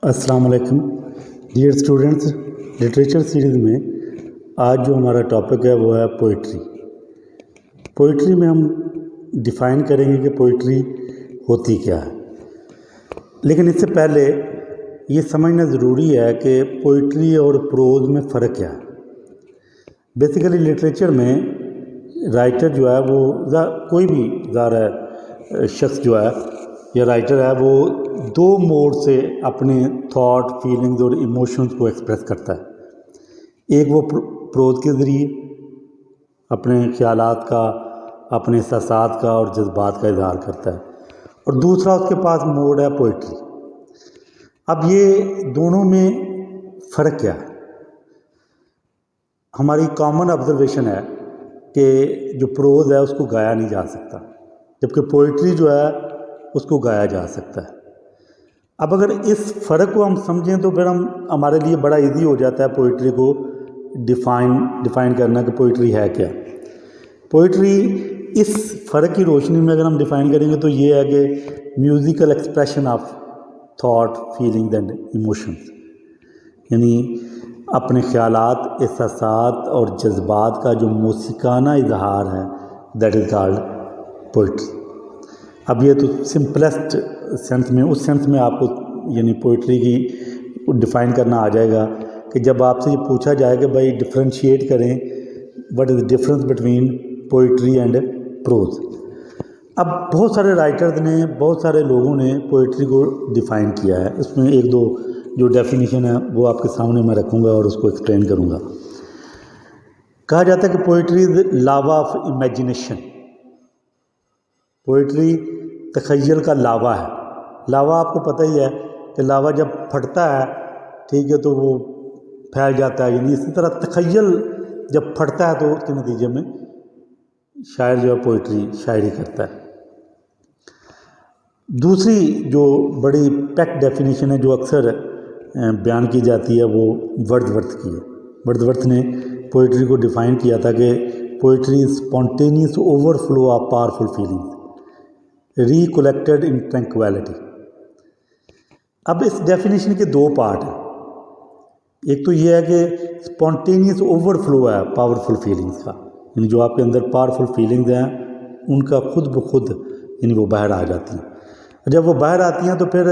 अस्सलाम वालेकुम dear students. Literature series में आज जो हमारा टॉपिक है वो है पोइट्री। पोइट्री में हम डिफ़ाइन करेंगे कि पोइट्री होती क्या है, लेकिन इससे पहले ये समझना ज़रूरी है कि पोइट्री और प्रोज़ में फ़र्क क्या है। बेसिकली लिटरेचर में राइटर जो है वो कोई भी ज़ाहिर शख्स जो है या राइटर है वो दो मोड से अपने थॉट, फीलिंग्स और इमोशंस को एक्सप्रेस करता है। एक वो प्रोज़ के ज़रिए अपने ख्यालात का, अपने एहसासात का और जज्बात का इजहार करता है, और दूसरा उसके पास मोड है पोइट्री। अब ये दोनों में फ़र्क क्या है? हमारी कॉमन ऑब्जर्वेशन है कि जो प्रोज़ है उसको गाया नहीं जा सकता, जबकि पोइट्री जो है उसको गाया जा सकता है। अब अगर इस फ़र्क को हम समझें तो फिर हमारे लिए बड़ा इजी हो जाता है पोइट्री को डिफ़ाइन करना कि पोइट्री है क्या। पोइट्री इस फ़र्क की रोशनी में अगर हम डिफ़ाइन करेंगे तो ये है कि musical expression of thought, feelings and emotions, यानी अपने ख्यालात, एहसासात और जज्बात का जो मौसीकाना इजहार है, दैट इज़ कॉल्ड पोइट्री। अब ये तो सिंपलेस्ट सेंस में, उस सेंस में आपको यानी पोइट्री की डिफ़ाइन करना आ जाएगा कि जब आपसे ये पूछा जाए कि भाई डिफ्रेंशिएट करें what is the difference between poetry and pros. अब बहुत सारे राइटर्स ने, बहुत सारे लोगों ने पोइट्री को डिफ़ाइन किया है। उसमें एक दो जो डेफिनेशन है वो आपके सामने मैं रखूँगा और उसको एक्सप्लेन करूँगा। कहा जाता है कि poetry is lava of imagination. Poetry तख़य्युल का लावा है। लावा आपको पता ही है कि लावा जब फटता है, ठीक है, तो वो फैल जाता है, यानी इसी तरह तख़य्युल जब फटता है तो उसके नतीजे में शायर जो है पोइट्री शायरी करता है। दूसरी जो बड़ी पैक्ट डेफिनेशन है जो अक्सर बयान की जाती है वो वर्ड्सवर्थ की है। वर्ड्सवर्थ ने पोइट्री को डिफ़ाइन किया था कि poetry is spontaneous overflow of powerful feelings recollected in tranquillity. अब इस डेफिनेशन के दो पार्ट हैं। एक तो ये है कि स्पॉन्टेनियस ओवरफ्लो है पावरफुल फीलिंग्स का, यानी जो आपके अंदर पावरफुल फीलिंग्स हैं उनका खुद ब खुद यानी वो बाहर आ जाती हैं। जब वो बाहर आती हैं तो फिर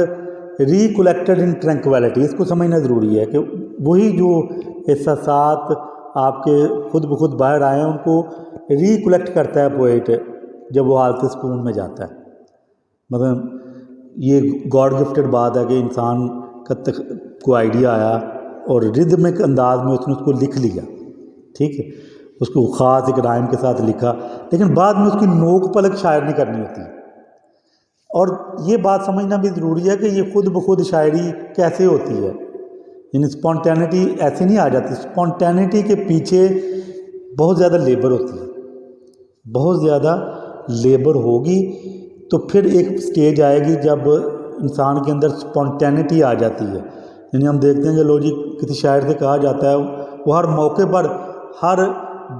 रिकलेक्टेड इन ट्रैंक्विलिटी, इसको समझना ज़रूरी है कि वही जो एहसासात आपके खुद ब खुद बाहर आए हैं उनको रिकलेक्ट करता है पोइट जब वो हालत सुकून में जाता है। मतलब ये गॉड गिफ्टेड बात है कि इंसान का को आइडिया आया और रिदमिक अंदाज में उसने उसको लिख लिया, ठीक है, उसको ख़ास एक राइम के साथ लिखा, लेकिन बाद में उसकी नोक पलक शायर नहीं करनी होती। और ये बात समझना भी ज़रूरी है कि ये खुद ब खुद शायरी कैसे होती है, यानी स्पॉन्टेनिटी ऐसे नहीं आ जाती। स्पॉन्टेनिटी के पीछे बहुत ज़्यादा लेबर होती है, बहुत ज़्यादा लेबर होगी तो फिर एक स्टेज आएगी जब इंसान के अंदर स्पॉन्टेनिटी आ जाती है। यानी हम देखते हैं कि लो जी, किसी शायर से कहा जाता है वो हर मौके पर हर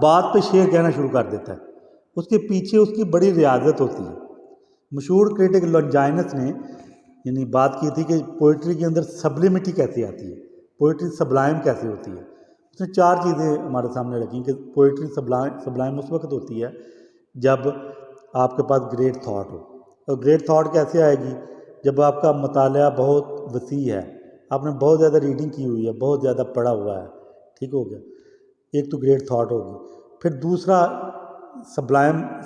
बात पे शेर कहना शुरू कर देता है, उसके पीछे उसकी बड़ी रियाजत होती है। मशहूर क्रिटिक लॉन्जाइनस ने यानी बात की थी कि पोइट्री के अंदर सब्लिमिटी कैसे आती है, पोइट्री सबलाइम कैसे होती है। उसने चार चीज़ें हमारे सामने रखी कि पोइट्री सबलाइम उस वक्त होती है जब आपके पास ग्रेट थॉट हो। और ग्रेट थॉट कैसे आएगी? जब आपका मुताला बहुत वसी है, आपने बहुत ज़्यादा रीडिंग की हुई है, बहुत ज़्यादा पढ़ा हुआ है, ठीक हो गया, एक तो ग्रेट थॉट होगी। फिर दूसरा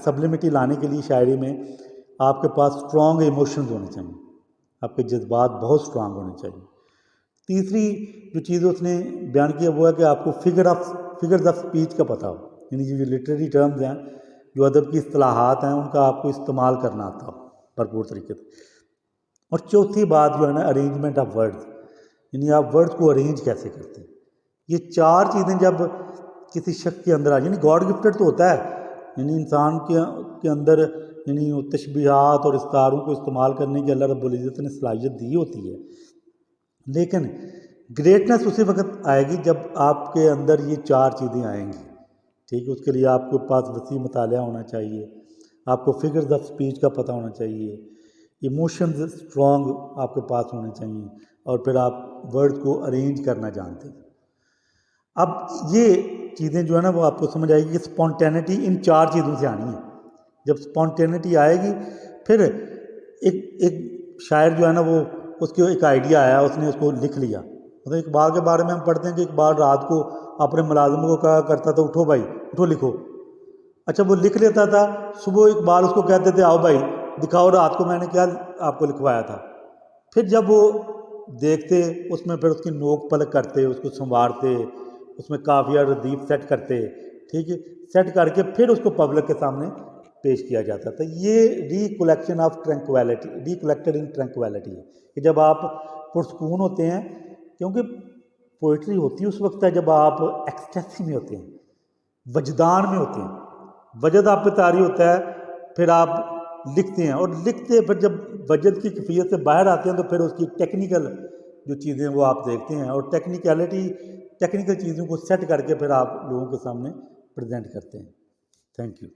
सब्लिमिटी लाने के लिए शायरी में आपके पास स्ट्रॉन्ग इमोशंस होने चाहिए, आपके जज्बात बहुत स्ट्रॉन्ग होने चाहिए। तीसरी जो चीज़ उसने बयान किया वो है कि आपको फिगर्स ऑफ स्पीच का पता हो, यानी जो लिटरेरी टर्म्स हैं, जो अदब की इस्तिलाहात हैं, उनका आपको इस्तेमाल करना आता हो भरपूर तरीके से। और चौथी बात जो है ना, अरेंजमेंट ऑफ वर्ड्स, यानी आप वर्ड्स को अरेंज कैसे करते हैं। ये चार चीज़ें जब किसी शख्स के अंदर आ, यानी गॉड गिफ्टेड तो होता है, यानी इंसान के अंदर यानी तशबीहात और इस्तारों को इस्तेमाल करने की अल्लाह रब्बुल इज़्ज़त ने सलाहियत दी होती है, लेकिन ग्रेटनेस उसी वक्त आएगी जब आपके अंदर ये चार चीज़ें आएंगी, ठीक है। उसके लिए आपके पास वसी मुताला होना चाहिए, आपको फिगर्स ऑफ स्पीच का पता होना चाहिए, इमोशंस स्ट्रॉन्ग आपके पास होने चाहिए, اور پھر آپ ورڈ کو ارینج کرنا جانتے ہیں. اب یہ چیزیں جو ہے نا وہ آپ کو سمجھ آئے گی کہ اسپونٹینٹی ان 4 چیزوں سے آنی ہے. جب اسپونٹینٹی آئے گی پھر ایک شاعر جو ہے نا وہ اس کو ایک آئیڈیا آیا, اس نے اس کو لکھ لیا. مطلب اقبال کے بارے میں ہم پڑھتے ہیں کہ اقبال رات کو اپنے ملازموں کو کہا کرتا تھا اٹھو بھائی اٹھو لکھو. اچھا وہ لکھ لیتا تھا, صبح اقبال اس کو کہتے تھے آؤ بھائی دکھاؤ رات کو میں نے کیا آپ کو لکھوایا تھا. پھر جب وہ دیکھتے اس میں پھر اس کی نوک پلک کرتے, اس کو سنوارتے, اس میں قافیہ ردیف سیٹ کرتے, ٹھیک ہے, سیٹ کر کے پھر اس کو پبلک کے سامنے پیش کیا جاتا تھا. یہ ریکلیکشن آف ٹرنکویلٹی, ریکلیکٹڈ ان ٹرنکویلٹی ہے کہ جب آپ پرسکون ہوتے ہیں, کیونکہ پوئٹری ہوتی ہے اس وقت ہے جب آپ ایکسٹیسی میں ہوتے ہیں, وجدان میں ہوتے ہیں, وجد آپ پہ طاری ہوتا ہے, پھر آپ لکھتے ہیں اور لکھتے پھر جب وجد کی کیفیت سے باہر آتے ہیں تو پھر اس کی ٹیکنیکل جو چیزیں وہ آپ دیکھتے ہیں اور ٹیکنیکل چیزوں کو سیٹ کر کے پھر آپ لوگوں کے سامنے پریزنٹ کرتے ہیں. Thank you.